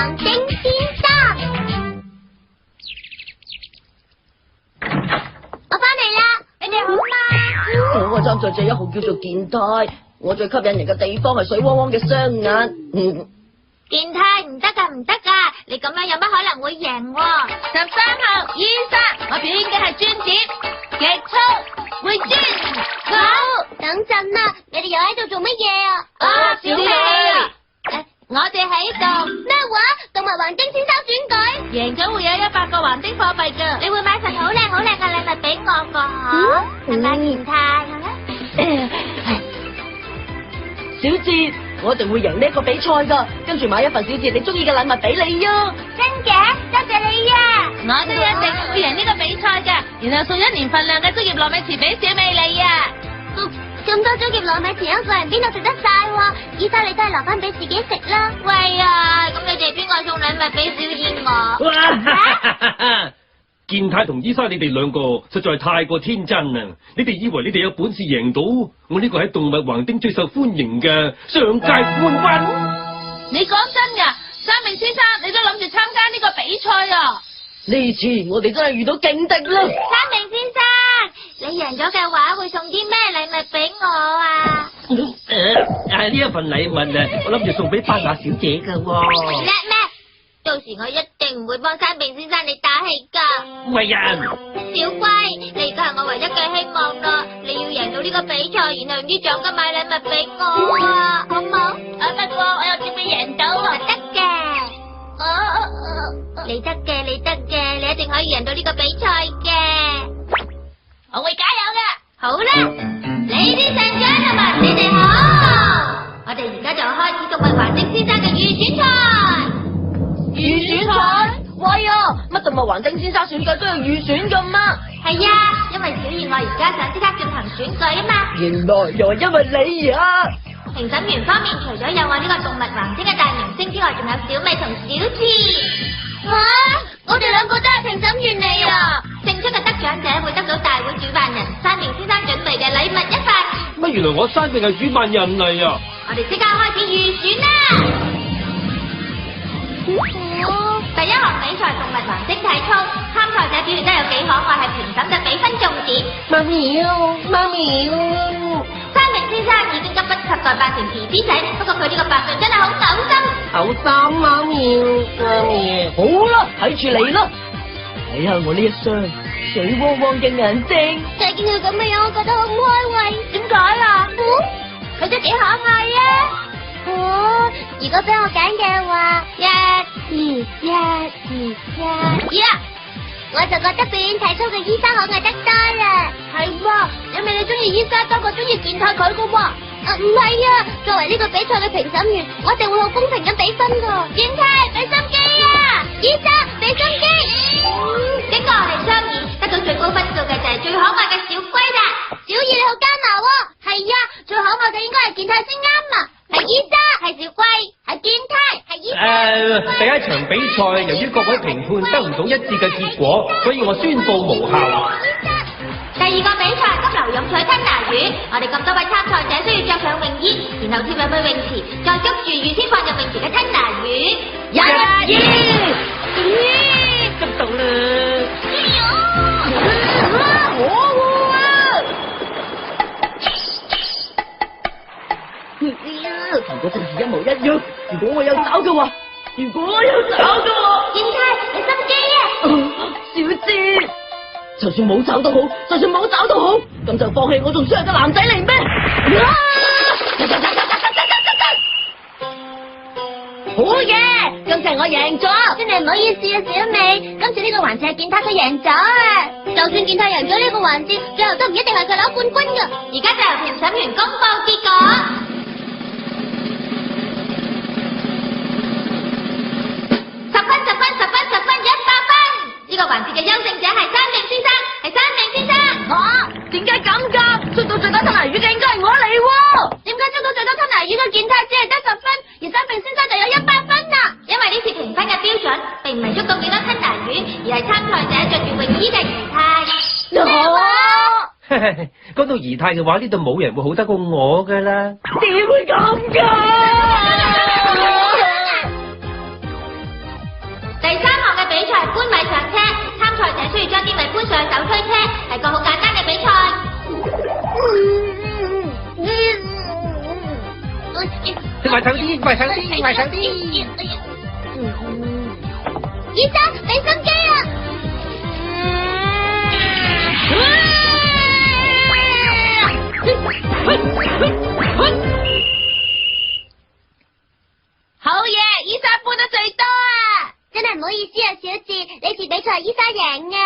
橫丁先生。我翻嚟啦，你哋好嗎？我嘅參賽者1號叫做健太，我最吸引人嘅地方係水汪汪嘅雙眼。健太唔得㗎，唔得㗎，你咁樣有乜可能會贏喎？13號醫生，我表演嘅係專節極速回轉。好，等陣啦，你哋又喺度做乜嘢啊？小美，我哋喺度咩話？動物橫丁先生選舉，贏咗會有100個橫丁貨幣㗎。你會買份好靚好靚嘅禮物俾我㗎？係咪健太？小智，我一定會贏呢一個比賽噶，跟住買一份小智你中意嘅禮物俾你啊！真嘅，多謝你啊！我都一定會贏呢個比賽噶，然後送1年份量嘅竹葉糯米糍俾小美你啊！咁多竹葉糯米糍一個人邊度食得晒喎？醫生你都係留翻俾自己食啦。喂啊，咁你哋邊個送禮物俾小燕我？健太同伊莎，你哋兩個實在太過天真啦！你哋以為你哋有本事贏到我呢個喺動物橫丁最受歡迎嘅上屆冠軍？你講真噶，三明先生，你都諗住參加呢個比賽啊？呢次我哋真係遇到勁敵啦！三明先生，你贏咗嘅話會送啲咩禮物俾我啊？呢一份禮物啊，我諗住送俾班雅小姐噶喎。叻咩？到時我一定唔會幫三明先生你打氣㗎。喂呀！小龜，你而家係我唯一嘅希望啦！你要贏到呢個比賽，然後用啲獎金買禮物俾我啊，好冇？不過我有啲俾贏到啊！得嘅，你得嘅，你得嘅，你一定可以贏到呢個比賽嘅。我會加油嘅。好啦，Ladies and gentlemen，你哋好，我哋而家就開始動物橫丁先生嘅預選賽。預選賽？喂啊，乜動物橫丁先生選舉都要預選噶嘛？係啊，因為小燕我而家想即刻進行選舉啊嘛。原來又係因為你啊！評審員方面，除咗有我呢個動物橫丁嘅大明星之外，仲有小美同小智。我哋兩個都係評審員嚟啊！勝出嘅得獎者會得到大會主辦人三明先生準備嘅禮物1份。乜原來我三明係主辦人嚟啊！我哋即刻開始預選啦！第一項比賽動物橫丁體操，參賽者表現得有幾可愛係評審嘅比分重點。媽咪，三明先生已經急不及待扮成 BB 仔，不過佢呢個扮相真係好嘔心。嘔心，媽咪，好啦，睇住你啦，睇下我呢一雙水汪汪嘅眼睛。就係見佢咁嘅樣，我覺得好唔開胃。點解啊？佢真係幾可愛啊！如果俾我揀嘅話，1、2、1、2、1，我就覺得表演體操嘅醫生可愛得多啦。係喎，因為你中意醫生多過中意健太佢噶喎。唔係啊，作為呢個比賽嘅評審員，我一定會好公平咁俾分噶。健太，俾心機啊！醫生，俾心機。經過我哋商議，得到最高分數嘅就係最可愛嘅小龜啦。小二你好艱難喎。係啊，最可愛嘅應該係健太先啱啊。係醫生，係小龜，係健太，係醫生。第一場比賽，由於各位評判得唔到一致嘅結果，所以我宣布無效。第二個比賽急流勇取吞拿魚，我哋咁多位參賽者需要着上泳衣，然後跳入去泳池，再捉住預先放入泳池嘅吞拿魚。1、2，執到啦！如果真係一模一樣，如果我有找嘅話，健太，你心機啊！小智，就算冇找都好，咁就放棄我仲衰嘅男仔嚟咩？好嘢，今次我贏咗，真係唔好意思啊，小美，今次呢個環節係健太佢贏咗啊！就算健太贏咗呢個環節，最後都唔一定係佢攞冠軍噶。而家就由評審員公布結果。10分，100分！呢個環節嘅優勝者係三明先生，點解咁㗎？捉到最多吞拿魚嘅應該係我嚟喎！點解捉到最多吞拿魚嘅健太只係得10分，而三明先生就有100分啊？因為呢次評分嘅標準並唔係捉到幾多吞拿魚，而係參賽者着住泳衣嘅儀態。講到儀態嘅話，呢度冇人會好得過我㗎啦。點會咁㗎？啲，快上啲，快上啲！醫生，俾心機啊！好嘢，醫生搬得最多啊！真係唔好意思啊，小智，呢次比賽醫生贏嘅。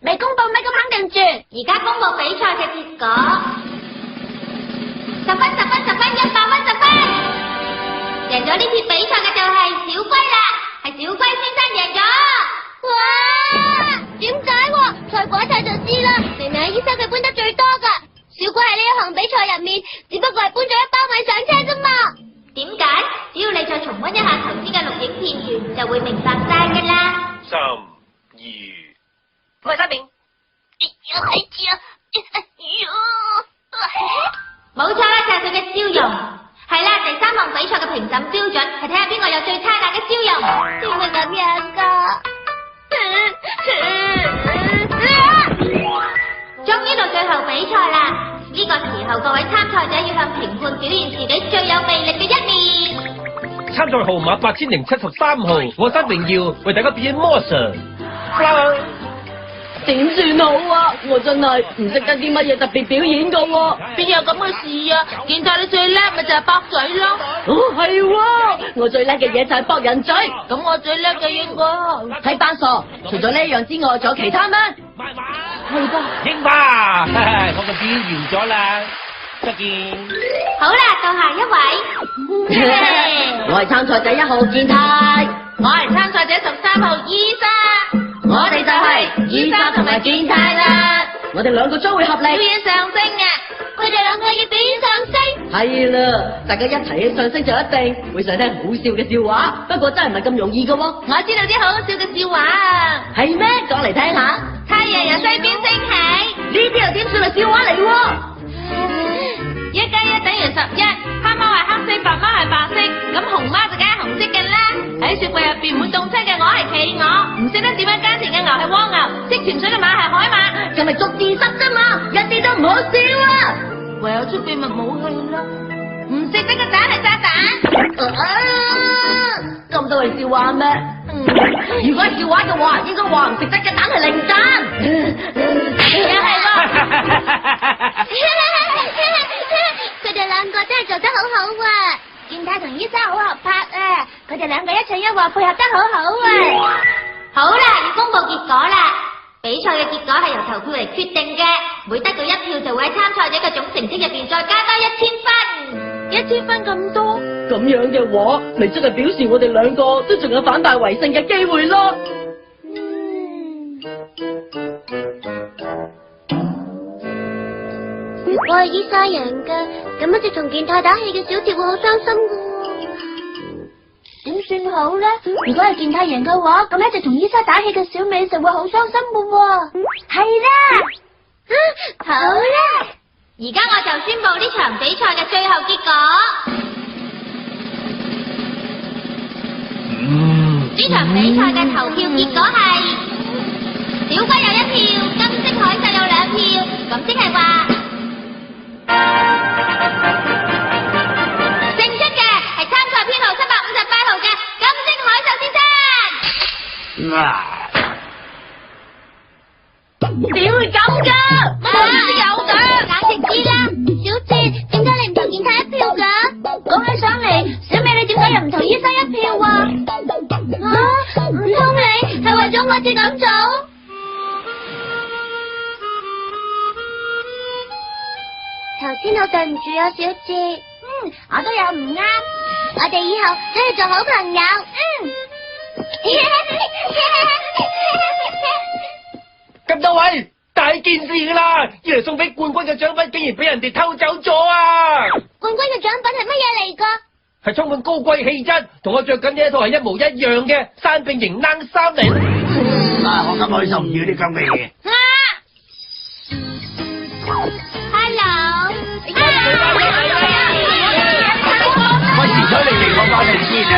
未公布咩咁肯定住，而家公布比賽嘅結果，10分，100分，10分！贏咗呢次比賽嘅就係小龜啦，係小龜先生贏咗。哇！點解喎？賽果睇就知啦，明明係醫生佢搬得最多噶。小龜喺呢一項比賽入面，只不過係搬咗1包米上車啫嘛。點解？只要你再重溫一下頭先嘅錄影片段，就會明白晒噶啦。 3、2，我係三明。冇錯啦，就係佢嘅笑容。係啦，第3項比賽嘅評審標準係睇下邊個有最燦爛嘅笑容。點會咁樣噶？終於到最後比賽啦！呢個時候，各位參賽者要向評判表現自己最有魅力嘅一面。參賽號碼8073號，我山榮耀為大家表演魔術。點算好啊？我真係唔識得啲乜嘢特別表演噶喎，邊有咁嘅事啊？見到你最叻咪就係駁嘴咯。哦，係喎，我最叻嘅嘢就係駁人嘴。咁我最叻嘅應該睇班傻。除咗呢樣之外，仲有其他咩？係噃。英爸，我嘅表演完咗啦，再見。好啦，到下一位。我係參賽者1號健太，我係參賽者13號醫生。我哋就係醫生同埋健太啦，我哋兩個將會合力表演上升啊！佢哋兩個要表演上升。係啦，大家一齊起上升就一定會想聽好笑嘅笑話，不過真係唔係咁容易噶喎。我知道啲好笑嘅笑話啊，係咩？講嚟聽下。太陽由西邊升起，呢啲又點算係笑話嚟喎？1+1等於11，黑貓係黑色，白貓係白色，咁紅貓就梗係紅色嘅啦。喺雪櫃入邊唔會凍親嘅我係企鵝，唔識得點樣耕田嘅牛係蝸牛，識潛水嘅馬係海馬，咁咪逐字濕啫嘛，一啲都唔好笑啊！唯有出秘密武器啦，唔食得嘅蛋係炸彈。咁都係笑話咩？如果係笑話嘅話，應該話唔食得嘅蛋係零蛋。又係喎。佢哋兩個真係做得好好啊！健太同醫生好合拍啊！佢哋兩個一唱一和，配合得好好啊！好啦，要公布結果啦！比賽嘅結果係由投票嚟決定嘅，每得到1票就會喺參賽者嘅總成績入邊再加多1000分。1000分咁多？咁樣嘅話，咪即係表示我哋兩個都仲有反敗為勝嘅機會咯。我係醫生贏嘅，咁一直同健太打氣嘅小智會好傷心噶喎。點算好咧？如果係健太贏嘅話，咁一直同醫生打氣嘅小美就會好傷心噶喎。係啦，好啦，而家我就宣布呢場比賽嘅最後結果。呢場比賽嘅投票結果係小龜有1票，金色海獸有2票，咁即係話勝出嘅係參賽編號758號嘅金色海獸先生。點會咁噶？有噶，簡直知啦！小智，點解你唔同健太1票噶？講起上嚟，小美你點解又唔同醫生1票啊？唔通你係為咗我至咁做？頭先好對唔住啊，小智。我都有唔啱，我哋以後都要做好朋友。咁多位，大件事噶啦！要嚟送俾冠軍嘅獎品，竟然俾人哋偷走咗啊！冠軍嘅獎品係乜嘢嚟噶？係充滿高貴氣質，同我着緊呢一套係一模一樣嘅山並型冷衫嚟。我咁開心唔要啲咁嘅嘢。Hello，喂，遲咗你嚟我翻嚟先啊！